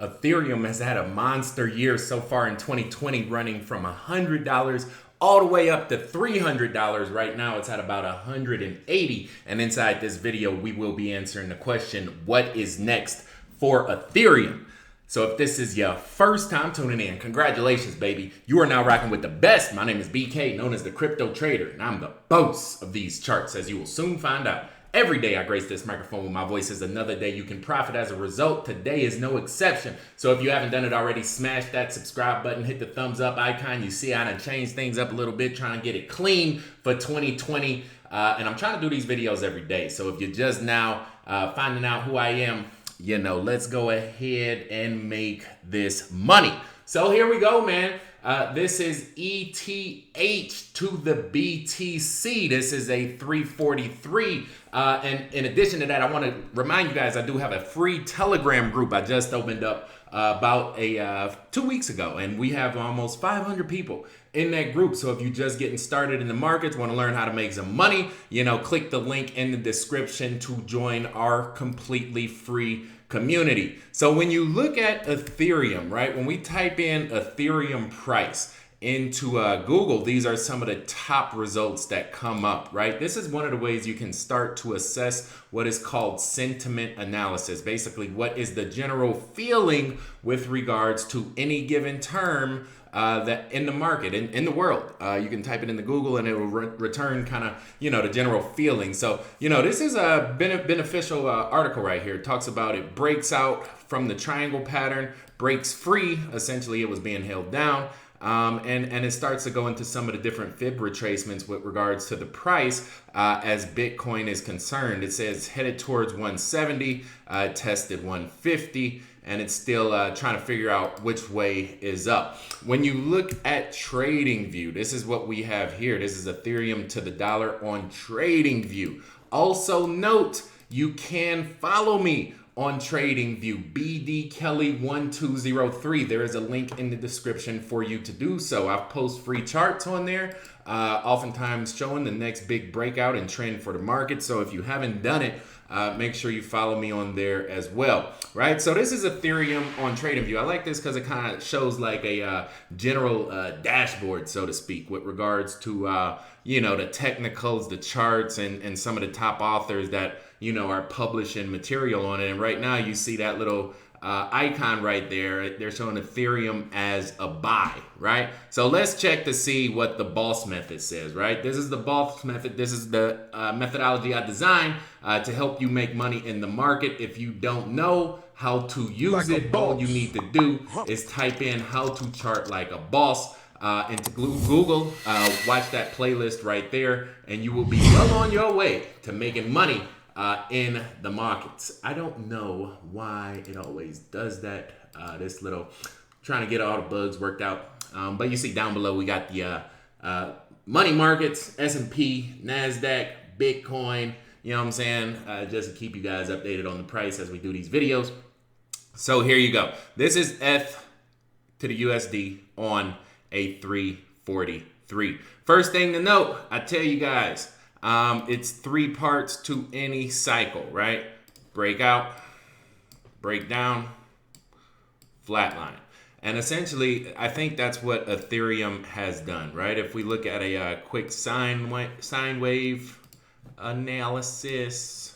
Ethereum has had a monster year so far in 2020, running from $100 all the way up to $300. Right now, it's at about 180. And inside this video, we will be answering the question, what is next for Ethereum? So if this is your first time tuning in, congratulations, baby. You are now rocking with the best. My name is BK, known as the Crypto Trader, and I'm the boss of these charts, as you will soon find out. Every day I grace this microphone with my voice is another day you can profit as a result. Today is no exception. So if you haven't done it already, smash that subscribe button, hit the thumbs up icon. You see I done changed things up a little bit, trying to get it clean for 2020. And I'm trying to do these videos every day. So if you're just now finding out who I am, you know, let's go ahead and make this money. So here we go, man. This is ETH to the BTC. This is a 343. And in addition to that, I want to remind you guys, I do have a free Telegram group I just opened up about 2 weeks ago. And we have almost 500 people in that group. So if you're just getting started in the markets, want to learn how to make some money, you know, click the link in the description to join our completely free community. So when you look at Ethereum, right, when we type in Ethereum price into Google, these are some of the top results that come up, right? This is one of the ways you can start to assess what is called sentiment analysis. Basically, what is the general feeling with regards to any given term that in the market, in the world. You can type it into Google and it will return kind of, you know, the general feeling. So, you know, this is a beneficial article right here. It talks about it breaks out from the triangle pattern, breaks free. Essentially, it was being held down. And it starts to go into some of the different fib retracements with regards to the price as Bitcoin is concerned. It says headed towards 170, tested 150, and it's still trying to figure out which way is up. When you look at TradingView, this is what we have here. This is Ethereum to the dollar on TradingView. Also note, you can follow me on TradingView, BD Kelly 1203. There is a link in the description for you to do so. I post free charts on there, oftentimes showing the next big breakout and trend for the market. So if you haven't done it, make sure you follow me on there as well, right? So this is Ethereum on TradingView. I like this because it kind of shows like a general dashboard, so to speak, with regards to, you know, the technicals, the charts, and some of the top authors that, you know, are publishing material on it. And right now you see that little icon right there. They're showing Ethereum as a buy, right? So let's check to see what the boss method says, right? This is the boss method. This is the methodology I designed to help you make money in the market. If you don't know how to use it, all you need to do is type in how to chart like a boss into Google, watch that playlist right there, and you will be well on your way to making money in the markets. I don't know why it always does that. This little, trying to get all the bugs worked out. But you see down below, we got the money markets, S&P, NASDAQ, Bitcoin, you know what I'm saying? Just to keep you guys updated on the price as we do these videos. So here you go. This is ETH to the USD on a 343. First thing to note, I tell you guys, it's 3 parts to any cycle, right? Breakout, breakdown, flatline. And essentially, I think that's what Ethereum has done, right? If we look at a quick sine wave analysis,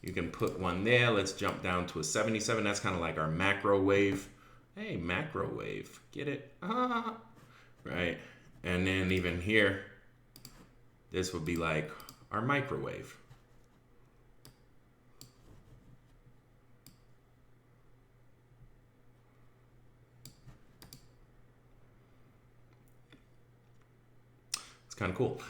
you can put one there. Let's jump down to a 77. That's kind of like our macro wave. Hey, macro wave, get it? Right? And then even here, this would be like our microwave. It's kind of cool.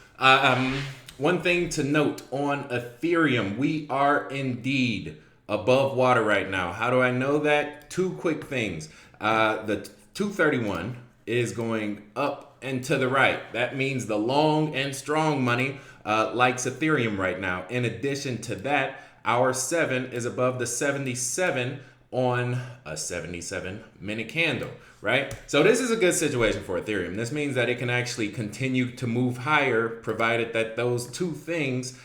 One thing to note on Ethereum, we are indeed above water right now. How do I know that? 2 quick things. The 231 is going up and to the right. That means the long and strong money likes Ethereum right now. In addition to that, our 7 is above the 77 on a 77-minute candle, right? So this is a good situation for Ethereum. This means that it can actually continue to move higher, provided that those 2 things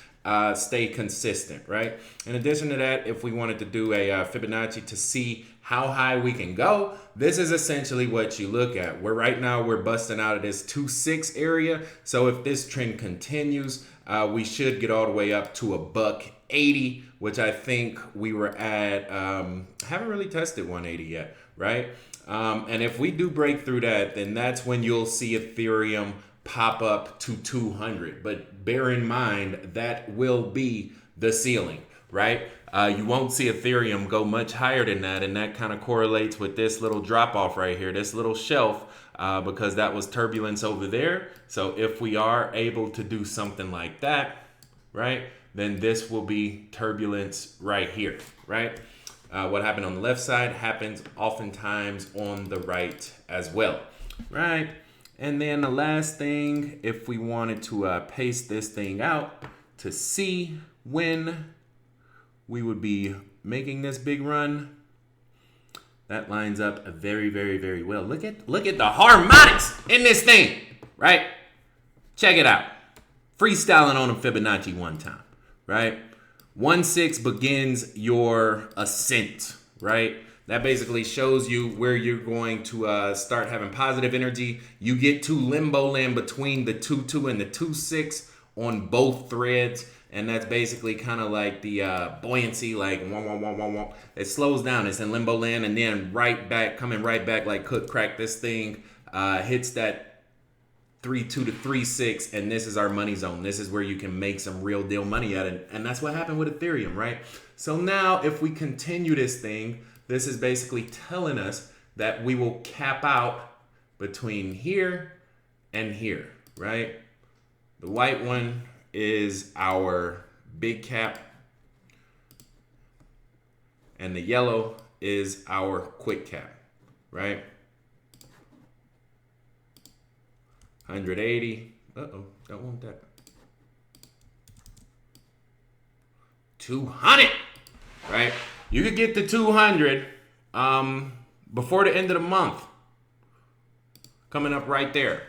stay consistent, right? In addition to that, if we wanted to do a Fibonacci to see how high we can go, this is essentially what you look at. Where right now we're busting out of this 2.6 area. So if this trend continues, we should get all the way up to $1.80, which I think we were at. Haven't really tested 180 yet, right? And if we do break through that, then that's when you'll see Ethereum pop up to 200. But bear in mind that will be the ceiling, right? You won't see Ethereum go much higher than that, and that kind of correlates with this little drop off right here, this little shelf, because that was turbulence over there. So if we are able to do something like that, right, then this will be turbulence right here, right? What happened on the left side happens oftentimes on the right as well, right? And then the last thing, if we wanted to paste this thing out to see when we would be making this big run, that lines up very, very, very well. Look at the harmonics in this thing, right? Check it out. Freestyling on a Fibonacci one time, right? 1.6 begins your ascent, right? That basically shows you where you're going to start having positive energy. You get to limbo land between the 2.2 and the 2.6 on both threads. And that's basically kind of like the buoyancy, like wah, wah, wah, wah, wah. It slows down. It's in limbo land, and then coming right back like cook crack. This thing hits that 3.2 to 3.6, and this is our money zone. This is where you can make some real deal money at it, and that's what happened with Ethereum, right? So now, if we continue this thing, this is basically telling us that we will cap out between here and here, right? The white one is our big cap, and the yellow is our quick cap, right? 180. Uh-oh, don't want that. 200, right? You could get to 200 before the end of the month. Coming up right there.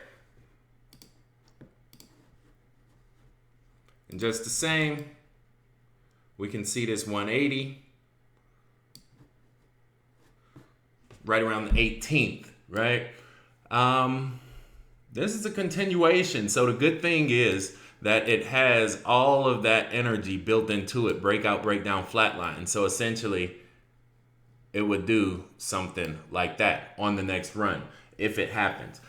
And just the same, we can see this 180 right around the 18th, right? This is a continuation. So the good thing is that it has all of that energy built into it, breakout, breakdown, flatline. So essentially, it would do something like that on the next run if it happens.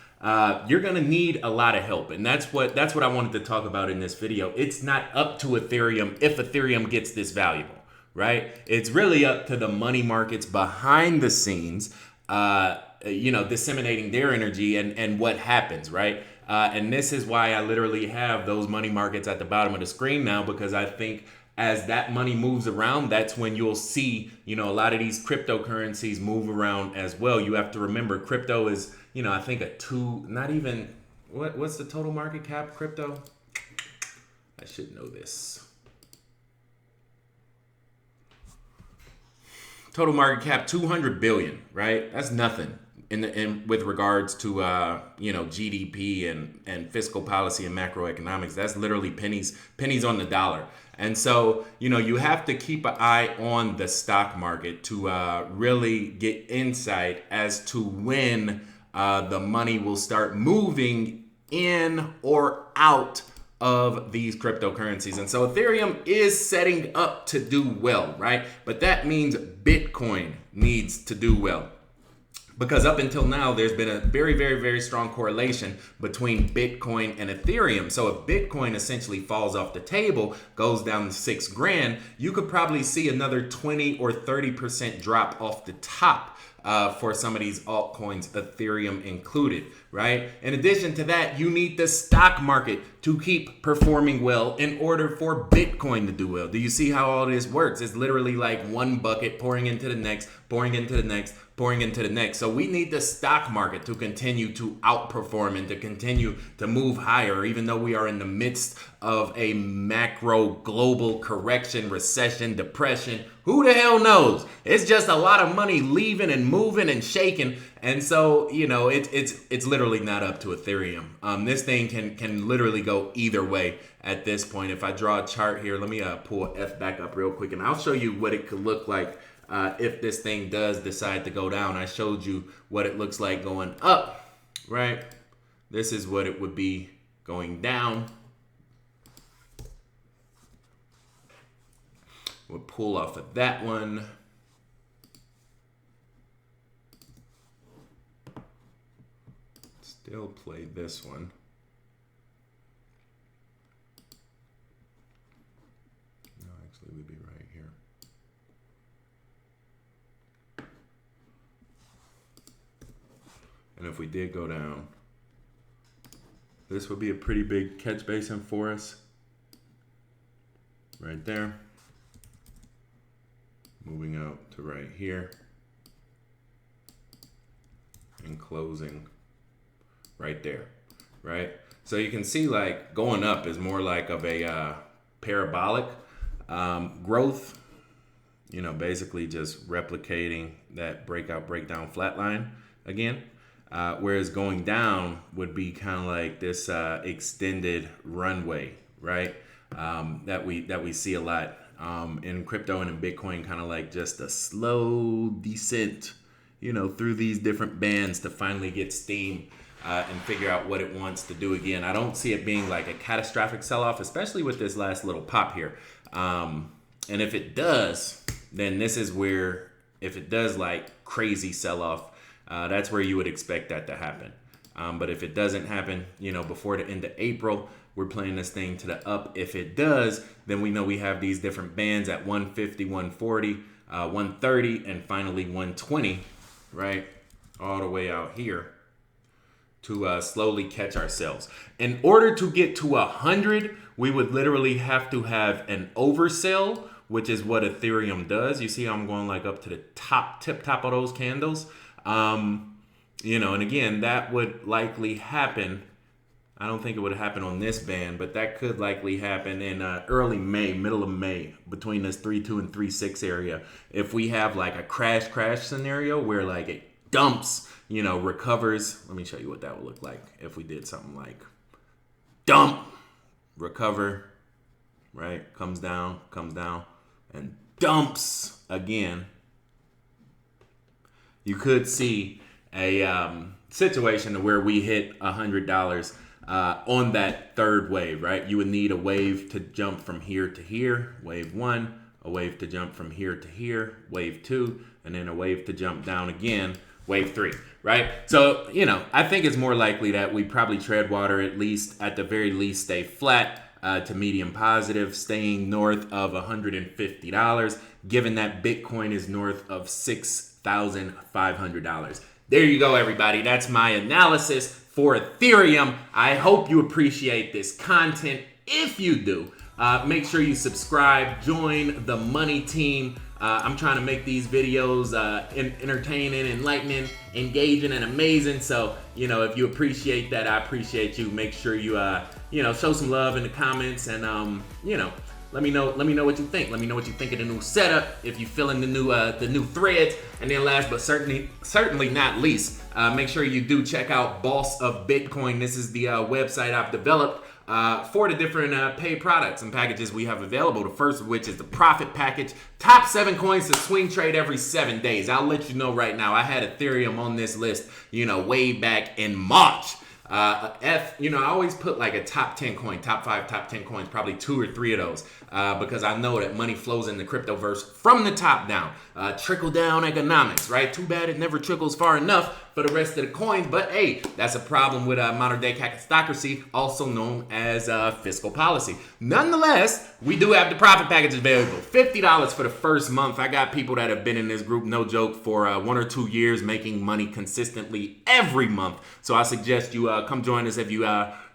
You're gonna need a lot of help, and that's what I wanted to talk about in this video. It's not up to Ethereum if Ethereum gets this valuable, right? It's really up to the money markets behind the scenes, disseminating their energy and what happens, right? And this is why I literally have those money markets at the bottom of the screen now, because I think as that money moves around, that's when you'll see, a lot of these cryptocurrencies move around as well. You have to remember crypto is, I think what's the total market cap crypto? I should know this. Total market cap 200 billion, right? That's nothing with regards to GDP and fiscal policy and macroeconomics. That's literally pennies on the dollar. And so, you have to keep an eye on the stock market to really get insight as to when the money will start moving in or out of these cryptocurrencies. And so Ethereum is setting up to do well, right? But that means Bitcoin needs to do well. Because up until now, there's been a very, very, very strong correlation between Bitcoin and Ethereum. So if Bitcoin essentially falls off the table, goes down to $6,000, you could probably see another 20 or 30% drop off the top for some of these altcoins, Ethereum included, right? In addition to that, you need the stock market to keep performing well in order for Bitcoin to do well. Do you see how all this works? It's literally like one bucket pouring into the next, pouring into the next, pouring into the next. So we need the stock market to continue to outperform and to continue to move higher, even though we are in the midst of a macro global correction, recession, depression, Who the hell knows? It's just a lot of money leaving and moving and shaking. And so, you know, it's literally not up to Ethereum. This thing can literally go either way at this point. If I draw a chart here, let me pull F back up real quick, and I'll show you what it could look like if this thing does decide to go down. I showed you what it looks like going up, right? This is what it would be going down. We'll pull off of that one. Still play this one. No, actually we'd be right here. And if we did go down, this would be a pretty big catch basin for us. Right there. Moving out to right here. And closing right there, right? So you can see like going up is more like of a parabolic growth, you know, basically just replicating that breakdown flat line again. Whereas going down would be kind of like this extended runway, right? That we see a lot in crypto and in Bitcoin, kind of like just a slow descent, you know, through these different bands to finally get steam and figure out what it wants to do again. I don't see it being like a catastrophic sell-off, especially with this last little pop here. And if it does, then this is where, if it does like crazy sell-off, that's where you would expect that to happen. But if it doesn't happen, you know, before the end of April, we're playing this thing to the up. If it does, then we know we have these different bands at 150, 140, 130, and finally 120, right? All the way out here to slowly catch ourselves. In order to get to 100, we would literally have to have an oversell, which is what Ethereum does. You see how I'm going like up to the top of those candles. You know, and again, that would likely happen. I don't think it would happen on this band, but that could likely happen in early May, middle of May, between this 3.2 and 3.6 area. If we have like a crash scenario where like it dumps, you know, recovers. Let me show you what that would look like if we did something like dump, recover, right? Comes down, and dumps again. You could see a situation where we hit $100 on that third wave, right? You would need a wave to jump from here to here, wave one, a wave to jump from here to here, wave two, and then a wave to jump down again, wave three, right? So, you know, I think it's more likely that we probably tread water, at the very least stay flat to medium positive, staying north of $150, given that Bitcoin is north of $6,500. There you go, everybody. That's my analysis for Ethereum. I hope you appreciate this content. If you do, make sure you subscribe, join the money team. I'm trying to make these videos entertaining, enlightening, engaging, and amazing. So, you know, if you appreciate that, I appreciate you. Make sure you, you know, show some love in the comments, and you know, let me know what you think. Let me know what you think of the new setup. If you're feeling the new threads, and then last but certainly not least, make sure you do check out Boss of Bitcoin. This is the website I've developed for the different paid products and packages we have available. The first of which is the profit package. Top 7 coins to swing trade every 7 days. I'll let you know right now, I had Ethereum on this list, you know, way back in March. You know, I always put like a top 10 coin, top 5, top 10 coins, probably 2 or 3 of those, because I know that money flows in the cryptoverse from the top down, trickle down economics, right? Too bad it never trickles far enough for the rest of the coins, but hey, that's a problem with modern day capitocracy, also known as fiscal policy. Nonetheless, we do have the profit package available. $50 for the first month. I got people that have been in this group, no joke, for 1 or 2 years, making money consistently every month. So I suggest you come join us if you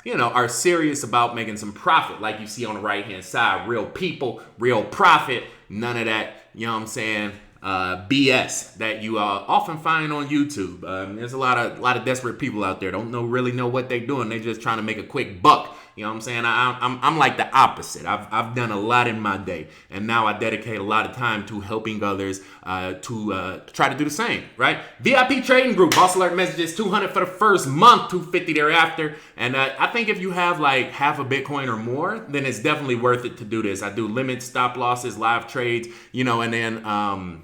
you know, are serious about making some profit, like you see on the right hand side. Real people, real profit, none of that, you know what I'm saying, BS that you often find on YouTube. There's a lot of desperate people out there, don't really know what they're doing. They're just trying to make a quick buck. You know what I'm saying? I'm like the opposite. I've done a lot in my day, and now I dedicate a lot of time to helping others to try to do the same, right? VIP trading group, boss alert messages, $200 for the first month, $250 thereafter. And I think if you have like half a Bitcoin or more, then it's definitely worth it to do this. I do limit stop losses, live trades, you know, and then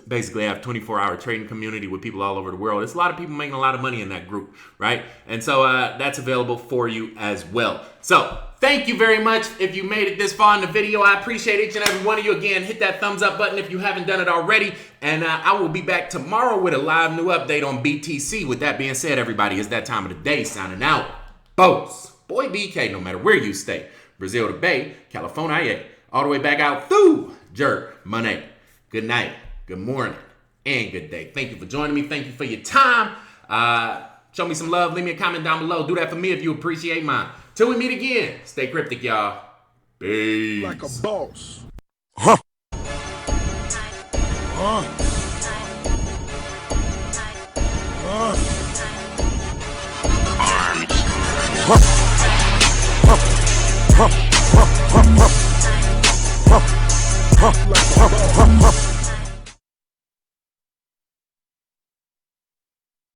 basically I have 24-hour trading community with people all over the world. There's a lot of people making a lot of money in that group, right? And so that's available for you as well. So thank you very much if you made it this far in the video. I appreciate each and every one of you. Again, hit that thumbs up button if you haven't done it already. And I will be back tomorrow with a live new update on BTC. With that being said, everybody, it's that time of the day. Signing out. Boss. Boy BK, no matter where you stay. Brazil to Bay, California, all the way back out through Jerk, Money. Good night. Good morning and good day. Thank you for joining me. Thank you for your time. Show me some love. Leave me a comment down below. Do that for me if you appreciate mine. Till we meet again, stay cryptic, y'all. Peace. Like a boss. Huh. Like